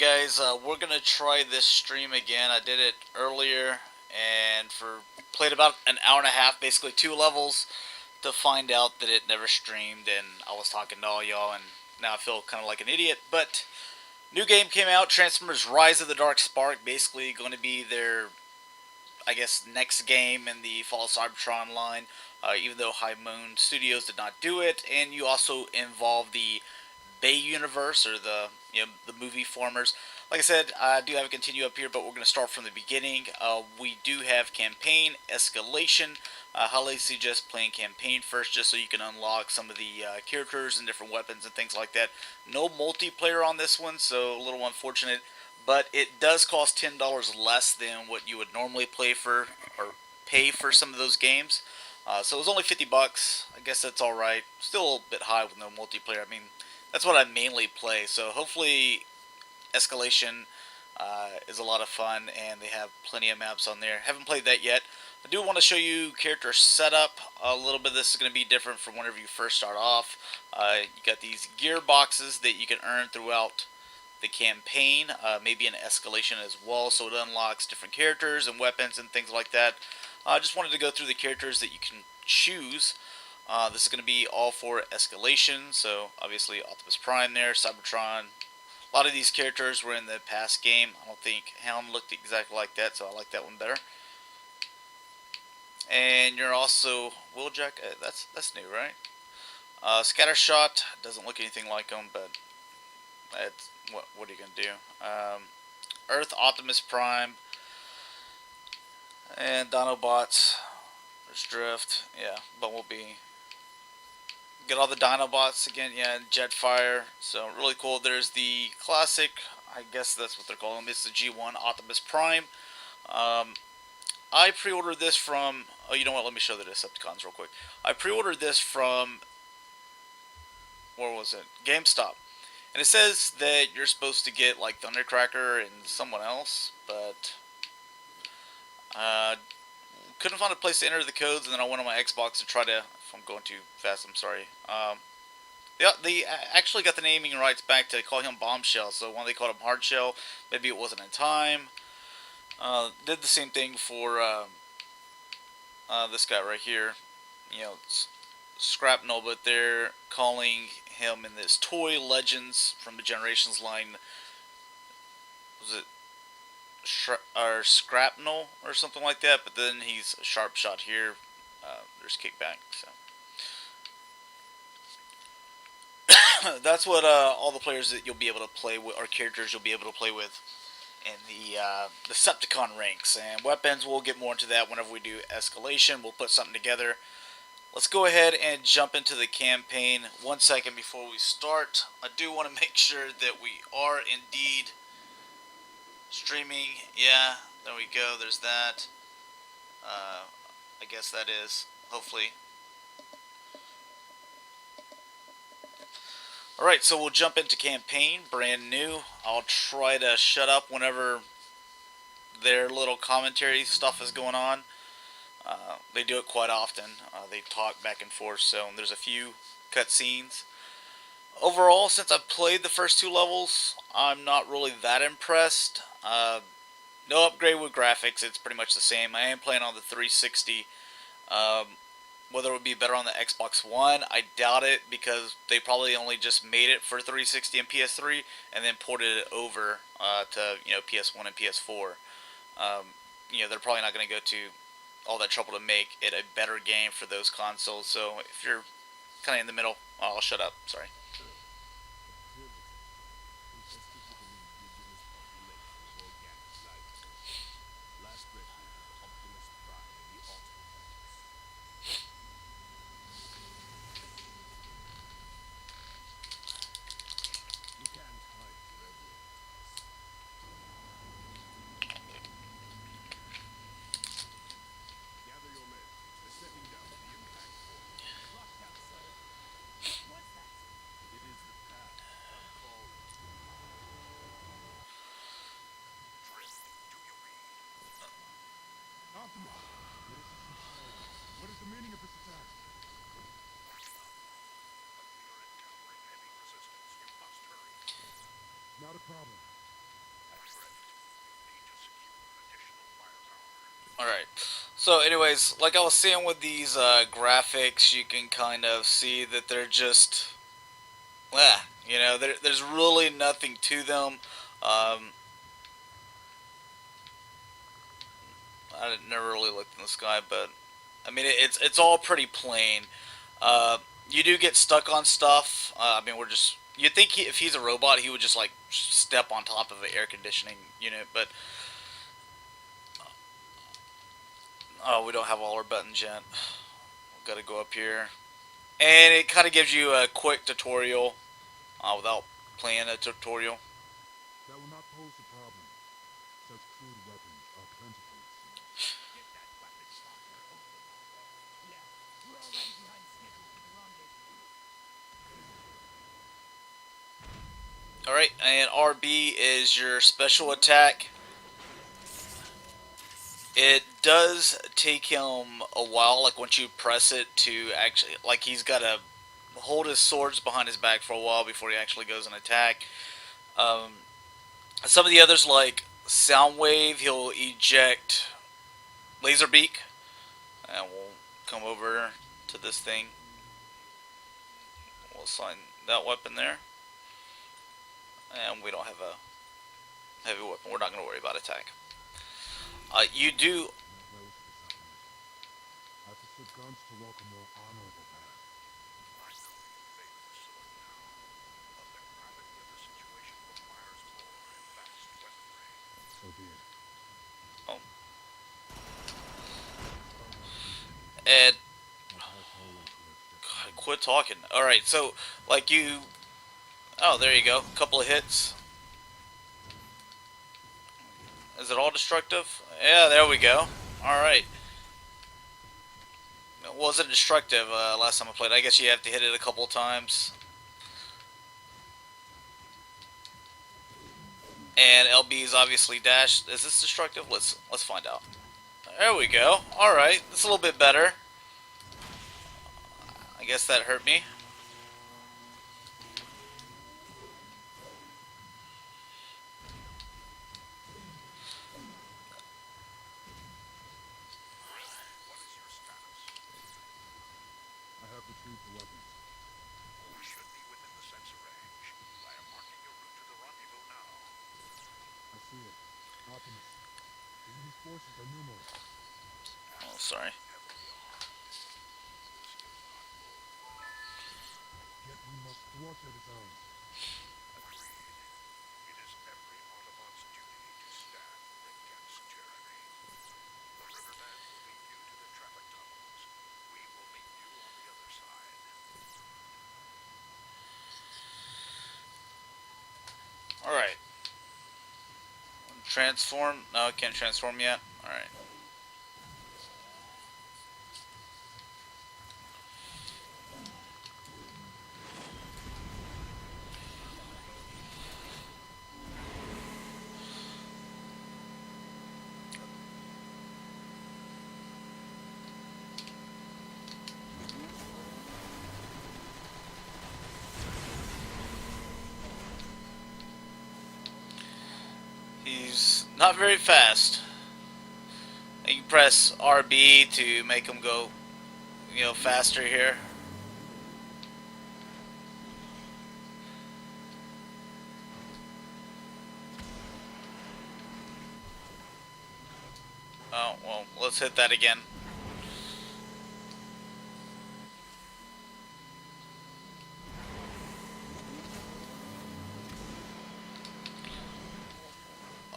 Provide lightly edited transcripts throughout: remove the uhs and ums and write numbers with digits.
guys, we're gonna try this stream again. I did it earlier and played about an hour and a half, basically 2 levels, to find out that it never streamed. And I was talking to all y'all, and now I feel kind of like an idiot. But new game came out, Transformers: Rise of the Dark Spark. Basically, going to be their, I guess, next game in the Fall of Cybertron line. Even though High Moon Studios did not do it, and you also involve the Bay universe, or the movie formers. Like I said, I do have a continue up here, but we're going to start from the beginning. We do have campaign escalation. Highly suggest playing campaign first, just so you can unlock some of the characters and different weapons and things like that. No multiplayer on this one, so a little unfortunate. But it does cost $10 less than what you would normally play for or pay for some of those games. So it was only $50. I guess that's all right. Still a bit high with no multiplayer. I mean, that's what I mainly play. So hopefully, Escalation is a lot of fun, and they have plenty of maps on there. Haven't played that yet. I do want to show you character setup a little bit. This is going to be different from whenever you first start off. You got these gear boxes that you can earn throughout the campaign, maybe an escalation as well, so it unlocks different characters and weapons and things like that. I just wanted to go through the characters that you can choose. This is going to be all for escalation, so obviously Optimus Prime there, Cybertron. A lot of these characters were in the past game. I don't think Hound looked exactly like that, so I like that one better. And you're also Wheeljack. That's new, right? Scattershot doesn't look anything like him, but that's, what are you gonna do? Earth Optimus Prime and Dinobots. There's Drift. Yeah, Bumblebee. Get all the Dinobots again. Yeah, Jetfire. So really cool. There's the classic. I guess that's what they're calling them. It's the G1 Optimus Prime. I pre-ordered this from. Oh, you know what? Let me show the Decepticons real quick. I pre-ordered this from. Where was it? GameStop. And it says that you're supposed to get like Thundercracker and someone else, but couldn't find a place to enter the codes, and then I went on my Xbox to try to. If I'm going too fast, I'm sorry. Yeah, they actually got the naming rights back to call him Bombshell. So when they called him Hardshell, maybe it wasn't in time. Did the same thing for this guy right here. You know, it's Scrapnel, but they're calling him in this Toy Legends from the Generations line. Was it or Scrapnel or something like that? But then he's a Sharp Shot here. There's Kickback. So that's what all the players that you'll be able to play with, or characters you'll be able to play with in the Decepticon ranks. And weapons, we'll get more into that whenever we do escalation. We'll put something together. Let's go ahead and jump into the campaign. 1 second before we start, I do want to make sure that we are indeed streaming. Yeah, there we go. There's that. I guess that is, hopefully. Alright, so we'll jump into campaign, brand new. I'll try to shut up whenever their little commentary stuff is going on. They do it quite often. They talk back and forth, so there's a few cutscenes. Overall, since I've played the first 2 levels, I'm not really that impressed. No upgrade with graphics, it's pretty much the same. I am playing on the 360. Whether it would be better on the Xbox One, I doubt it, because they probably only just made it for 360 and PS3, and then ported it over to PS1 and PS4. They're probably not going to go to all that trouble to make it a better game for those consoles. So if you're kind of in the middle, I'll shut up. Sorry. What is the meaning of this attack? Not a problem. Alright. So, anyways, like I was saying with these graphics, you can kind of see that they're just, there's really nothing to them. Um, I never really looked in the sky, but I mean, it's all pretty plain. Uh, you do get stuck on stuff. I mean, you'd think if he's a robot, he would just like step on top of an air conditioning unit, but oh, we don't have all our buttons yet. We've got to go up here, and it kind of gives you a quick tutorial without playing a tutorial. That will not pose a problem. Such crude weapons are plentiful, it seems. Get that weapon locker over there. Yeah, we're already behind schedule for the rendezvous. All right, and RB is your special attack. It does take him a while, like once you press it to actually, like he's got to hold his swords behind his back for a while before he actually goes and attack. Um, some of the others, like Soundwave, he'll eject Laser Beak, and we'll come over to this thing. We'll assign that weapon there, and we don't have a heavy weapon. We're not going to worry about attack. You do. Not well for this operation. I prefer guns to walk a more honorable path. I know you favor the sword now, but the gravity of the situation requires more advanced weaponry. So be it. Oh, Start by using me. and My path always works just the God, way. quit talking. All right, so like you. Oh, there you go. A couple of hits. Is it all destructive? Yeah, there we go. All right. It wasn't destructive last time I played. I guess you have to hit it a couple of times. And LB is obviously dashed. Is this destructive? Let's find out. There we go. All right, it's a little bit better. I guess that hurt me. What is your status? I have retrieved the weapons. We should be within the sensor range. I am marking your route to the rendezvous now. I see it. Optimus. The enemy's forces are numerous. Oh, sorry. Heavily armed. Risk is not good. Yet we must thwart their designs. Agreed. It is every Autobot's duty to stand against tyranny. The riverman will lead you to the traffic tunnels. We will meet you on the other side. All right. Transform. No, I can't transform yet. All right. He's not very fast. You can press RB to make him go, faster here. Oh, well, let's hit that again.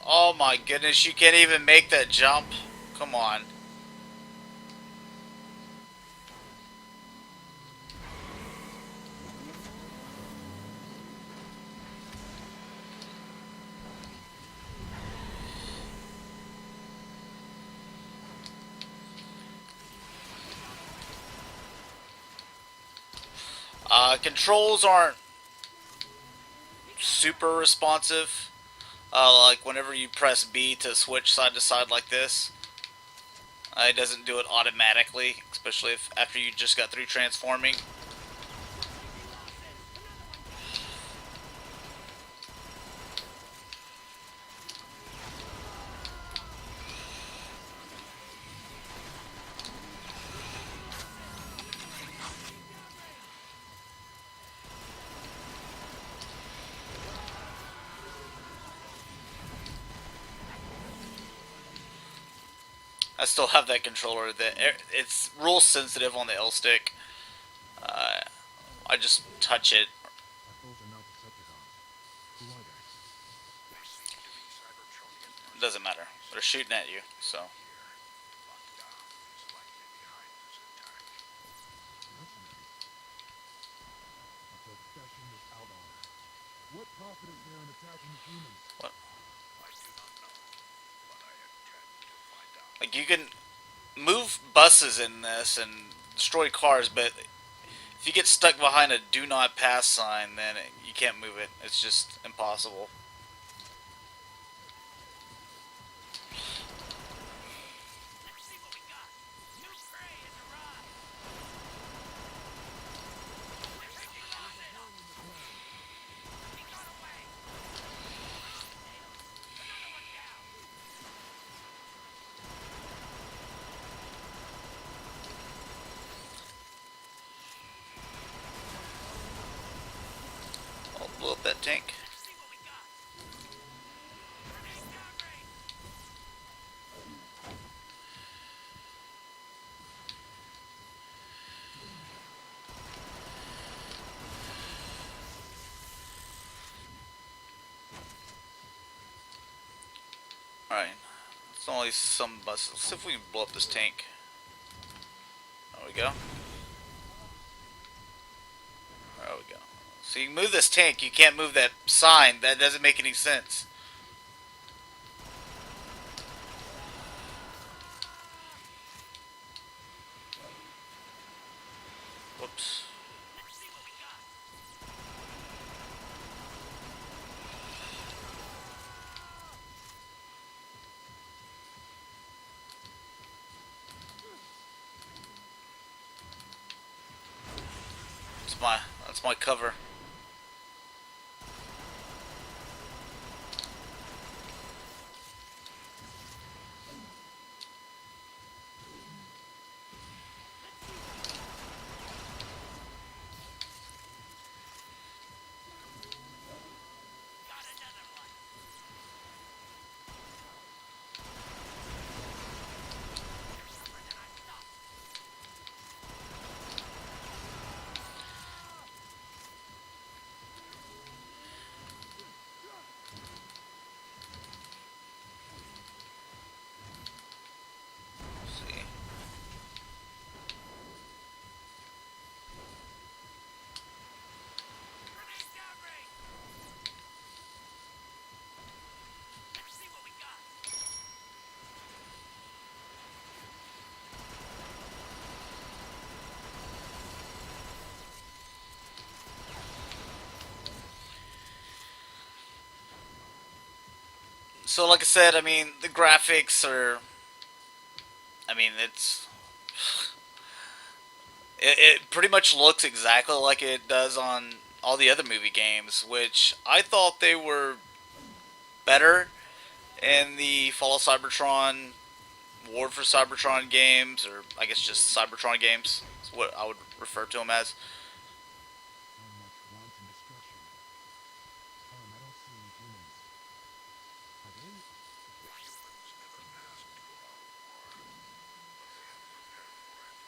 Oh my goodness, you can't even make that jump. Come on. Controls aren't super responsive. Like whenever you press B to switch side to side like this, it doesn't do it automatically, especially if after you just got through transforming. I still have that controller. It's rule sensitive on the L stick. Uh, I just touch it. Those are not Decepticons. Who are they? They seem to be Cybertronian It doesn't matter. mercenaries. They're shooting at you. So Here, Uptown is likely behind this attack. Mercenaries? A profession is out on her. What profit is there in attacking the humans? what? I do not know, but I intend to find out. Like you can move buses in this and destroy cars, but if you get stuck behind a "Do Not Pass" sign, then you can't move it. It's just impossible. Let's see what we got. New prey has arrived. We're taking losses. He got away. Tails. Another one down. I'll blow up that tank. Let's see what we got. Grenade downrange. Alright. It's only some buses. Let's see if we can blow up this tank. There we go. There we go. So you can move this tank, you can't move that sign. That doesn't make any sense. Whoops. Let's see what we got. That's my cover. Got another one. You're tougher than I thought. Let's see. Grenade downrange. Let's see what we got. So like I said, I mean the graphics are. I mean it pretty much looks exactly like it does on all the other movie games, which I thought they were better in the Fall of Cybertron, War for Cybertron games, or I guess just Cybertron games. Is what I would refer to them as. So much wanton destruction. I don't see any humans. Are they? Humans never asked for our war, but they had prepared for it.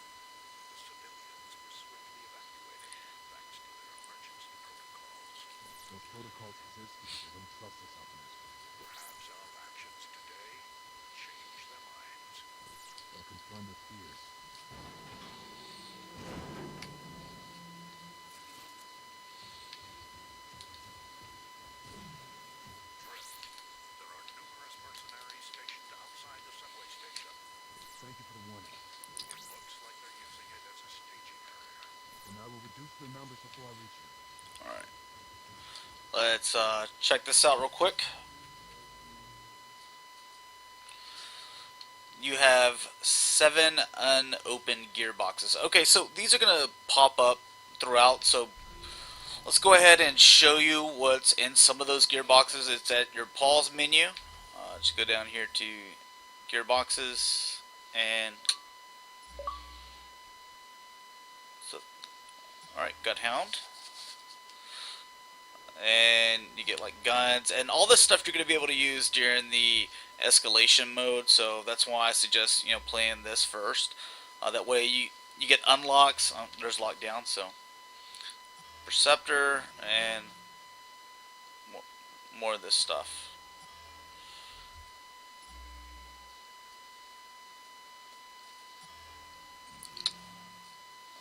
The civilians were swiftly evacuated thanks to their emergency protocols. Those protocols exist because they don't trust us, Optimus. Perhaps our actions today will change their minds. They'll confirm their fears. Drift. There are numerous mercenaries stationed outside the subway station. Thank you for the warning. It looks like they're using it as a staging area. Then I will reduce their numbers before I reach you. Alright. Let's check this out real quick. You have 7 unopened gearboxes. Okay, so these are going to pop up throughout. So let's go ahead and show you what's in some of those gearboxes. It's at your pause menu. Just go down here to gearboxes and so alright, Gut Hound. and you get like guns and all this stuff you're going to be able to use during the escalation mode. So that's why I suggest playing this first. That way you get unlocks. There's lockdown, so Perceptor and more of this stuff.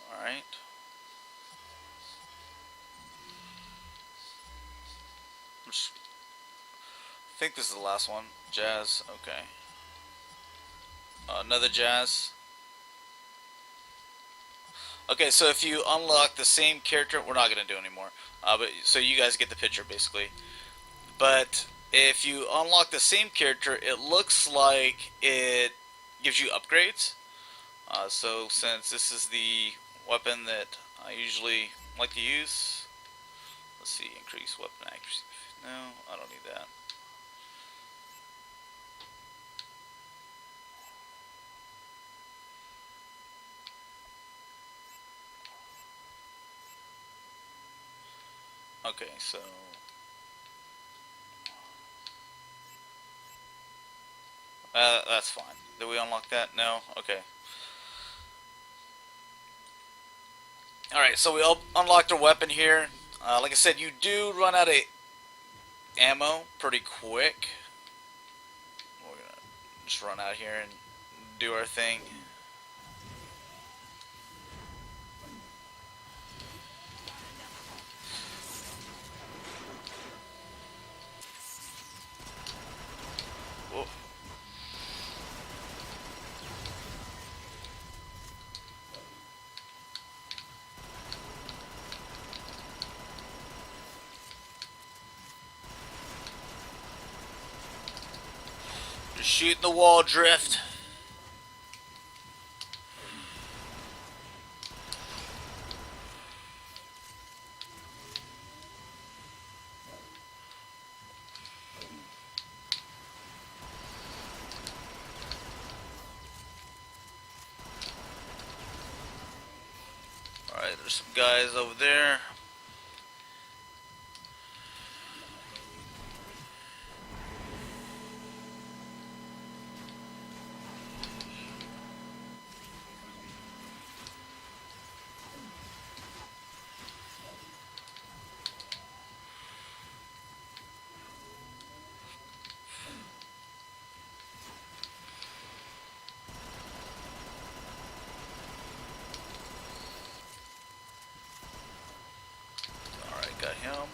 All right. I think this is the last one. Jazz. Okay. Another jazz. Okay, so if you unlock the same character, we're not gonna do anymore. But so you guys get the picture basically. But if you unlock the same character, it looks like it gives you upgrades. So since this is the weapon that I usually like to use, let's see, increase weapon accuracy. No, I don't need that. Okay, so that's fine. Did we unlock that? No? Okay. Alright, so we unlocked our weapon here. Like I said, you do run out of ammo pretty quick. We're gonna just run out here and do our thing. Whoa. Just shooting the wall drift. Alright, there's some guys over there. Alright, got him.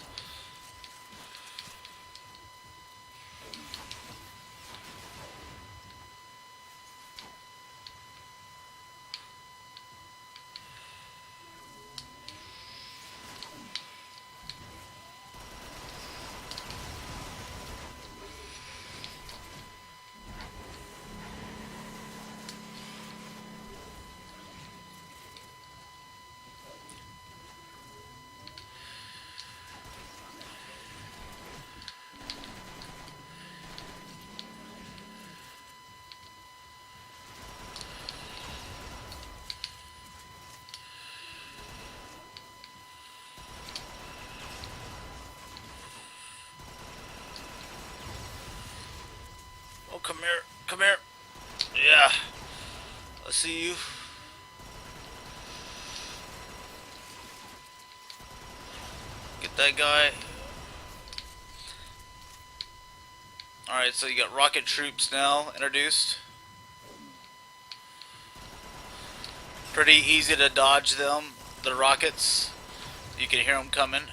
Oh, come here. Come here. Yeah. I see you. Get that guy. Alright, so you got rocket troops now introduced. Pretty easy to dodge them, the rockets. You can hear them coming.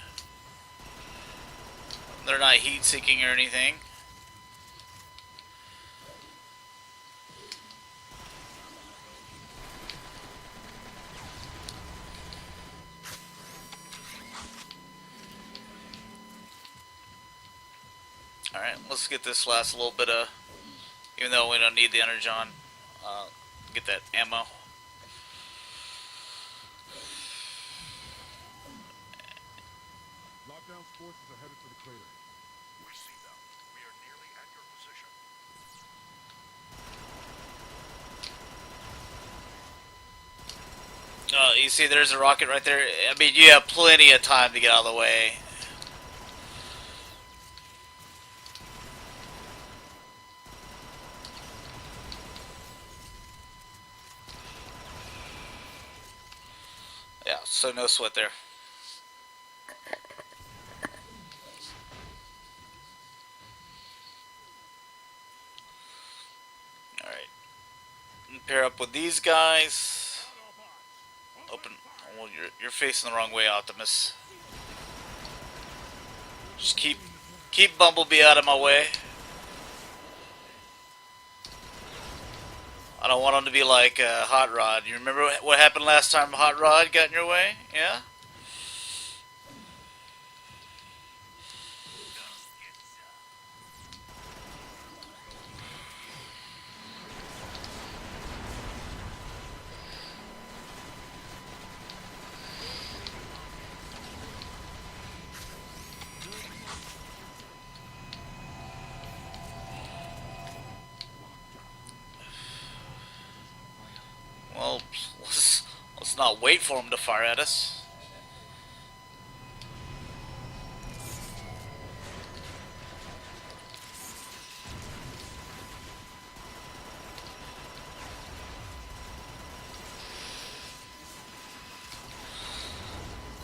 They're not heat seeking or anything. Alright, let's get this last little bit of, even though we don't need the energon, get that ammo. Lockdown's forces are headed for the crater. We see them. We are nearly at your position. You see there's a rocket right there. I mean, you have plenty of time to get out of the way. So no sweat there. Alright. Pair up with these guys. Autobots, Open. open fire! Well, you're facing the wrong way, Optimus. Just keep Bumblebee out of my way. I don't want him to be like Hot Rod. You remember what happened last time Hot Rod got in your way? Yeah? Get some. Well, let's not wait for him to fire at us.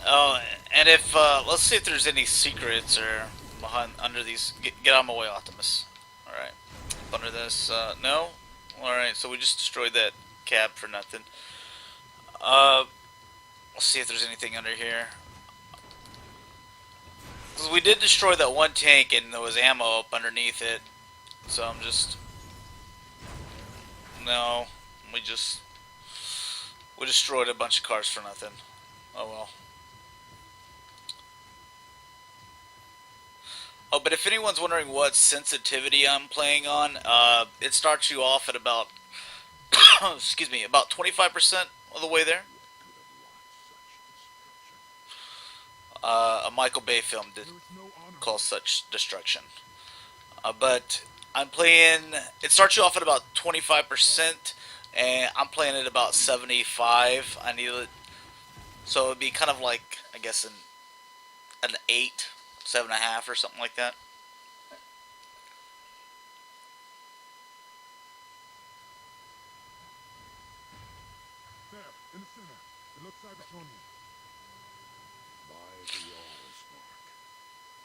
Oh, and if let's see if there's any secrets or behind under these. Get out of my way, Optimus. All right, up under this. No. All right, so we just destroyed that cab for nothing. Let's see if there's anything under here. 'Cause we did destroy that one tank and there was ammo up underneath it. So I'm just no. We destroyed a bunch of cars for nothing. Oh well. Oh, but if anyone's wondering what sensitivity I'm playing on, it starts you off at about, excuse me, about 25% of the way there. A Michael Bay film did There is no honor. call such destruction. But I'm playing, it starts you off at about 25%, and I'm playing at about 75. I need it, so it'd be kind of like, I guess, an 8, 7.5 or something like that. There, in the center. It looks Cybertronian. By the Allspark,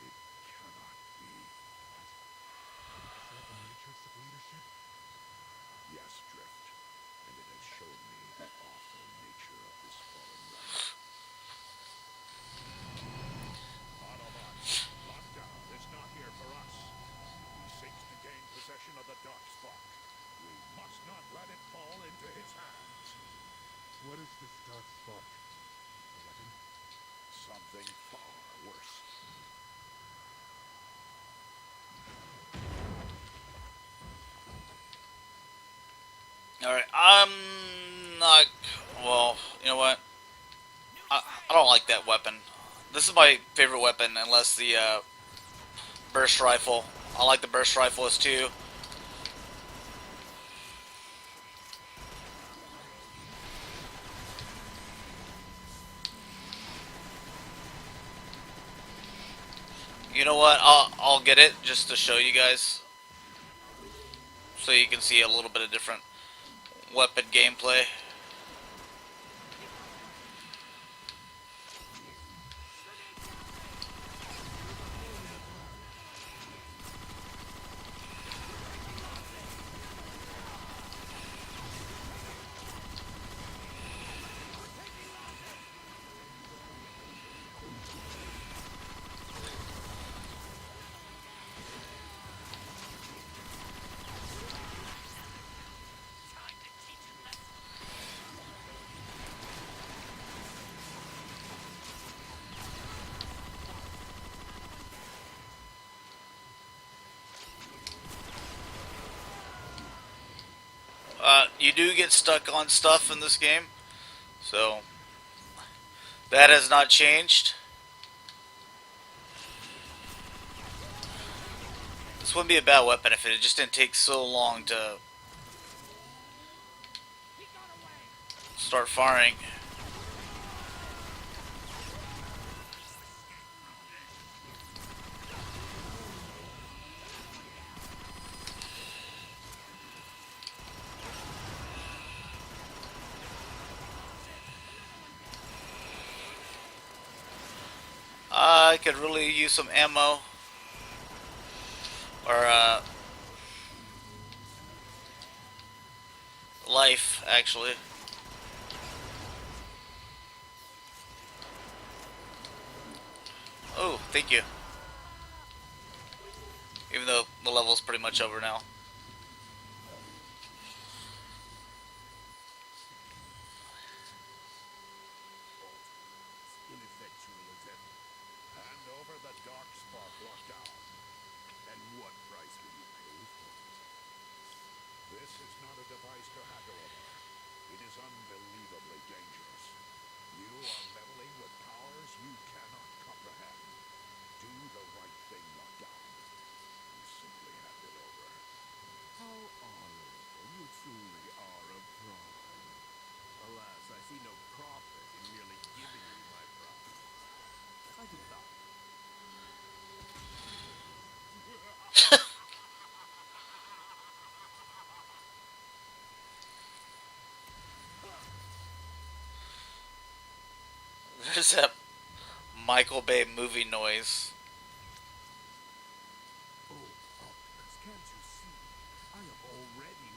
it cannot be. Is that the matrix of leadership? Yes, Drift, and it has shown me the awful nature of this fallen race. Autobots, lockdown is not here for us. He seeks to gain possession of the Darkspark. We must not let it fall into his hands. What is this dark spark? A weapon? Something far worse. Alright, I'm not, well, you know what? I don't like that weapon. This is my favorite weapon, unless the burst rifle. I like the burst rifles too. You know what? I'll get it just to show you guys, so you can see a little bit of different weapon gameplay. Time to teach a lesson. You do get stuck on stuff in this game, so that has not changed. This wouldn't be a bad weapon if it just didn't take so long to He got away. start firing. could really use some ammo. Or, life, actually. Oh, thank you. Even though the level's pretty much over now. Ineffectual as ever. Hand over the dark spark lockdown. And what price will you pay for it? This is not a device to haggle over. It is unbelievably dangerous. You are meddling with powers you cannot comprehend. Do the right thing, lockdown. You simply hand it over. How honorable. You truly are a prime. Alas, I see no profit in merely giving you my prime. I defy. There's that Michael Bay movie noise. Oh, Optimus, can't you see? I have already